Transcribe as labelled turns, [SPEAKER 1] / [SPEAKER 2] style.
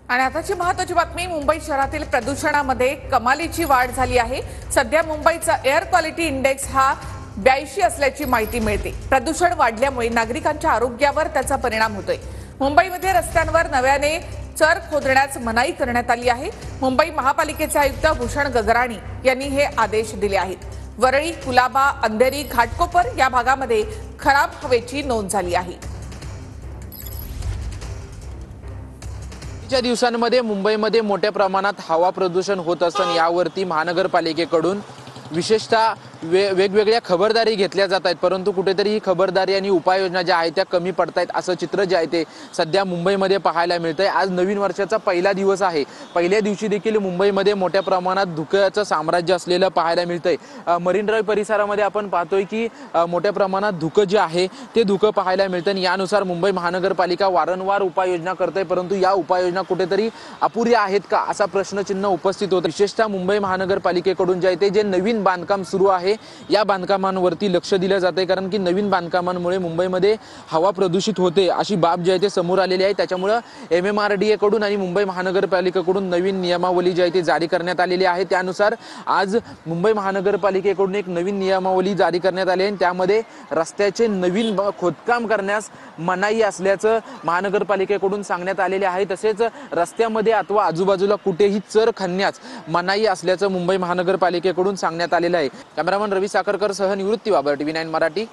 [SPEAKER 1] आणि आताची महत्त्वाची बातमी, मुंबई शहरातील प्रदूषणामध्ये कमालीची वाढ झाली आहे। सध्या मुंबईचा एअर क्वालिटी इंडेक्स हा 82 असल्याची माहिती मिळते। प्रदूषण वाढल्यामुळे नागरिकांच्या आरोग्यावर त्याचा परिणाम होतोय। मुंबईमध्ये रस्त्यांवर नव्याने चर खोदण्यास मनाई करण्यात आली आहे। मुंबई महापालिकेचे आयुक्त भूषण गगराणी यांनी हे आदेश दिले आहेत। वरळी, कुलाबा, अंधेरी, घाटकोपर या भागामध्ये खराब हवेची नोंद झाली आहे।
[SPEAKER 2] च्या दिवसांमध्ये मुंबईमध्ये मोठ्या प्रमाणात हवा प्रदूषण होत असताना यावरती महानगरपालिकेकडून विशेषतः वेगवेगळ्या खबरदारी घेतल्या जात आहेत, परंतु कुठेतरी ही खबरदारी आणि उपाययोजना ज्या आहेत त्या कमी पडतायत असं चित्र जे आहे ते सध्या मुंबईमध्ये पाहायला मिळतंय। आज नवीन वर्षाचा पहिला दिवस आहे। पहिल्या दिवशी देखील मुंबईमध्ये मोठ्या प्रमाणात धुक्याचं साम्राज्य असलेलं पाहायला मिळतंय। मरीन ड्राईव्ह परिसरामध्ये आपण पाहतोय की मोठ्या प्रमाणात धुकं जे आहे ते धुकं पाहायला मिळतं। यानुसार मुंबई महानगरपालिका वारंवार उपाययोजना करते, परंतु या उपाययोजना कुठेतरी अपुऱ्या आहेत का असा प्रश्नचिन्ह उपस्थित होतं। विशेषतः मुंबई महानगरपालिकेकडून जे आहे ते जे नवीन बांधकाम सुरू आहे या बांधकामांवरती लक्ष दिलं जाते, कारण की नवीन बांधकामांमुळे मुंबईमध्ये हवा प्रदूषित होते अशी बाब जी आहे ते समोर आलेली आहे। त्याच्यामुळे MMRDA कडून आणि मुंबई महानगरपालिकेकडून नवीन नियमावली जी आहे ती जारी करण्यात आलेली आहे। त्यानुसार आज मुंबई महानगरपालिकेकडून एक नवीन नियमावली जारी करण्यात आली आहे। त्यामध्ये रस्त्याचे नवीन खोदकाम करण्यास मनाई असल्याचं महानगरपालिकेकडून सांगण्यात आलेले आहे। तसेच रस्त्यामध्ये अथवा आजूबाजूला कुठेही चर खणण्यास मनाई असल्याचं मुंबई महानगरपालिकेकडून सांगण्यात आलेलं आहे। कॅमेरामन रवी साखरकर सह निवृत्ती बाबर, TV9 मराठी।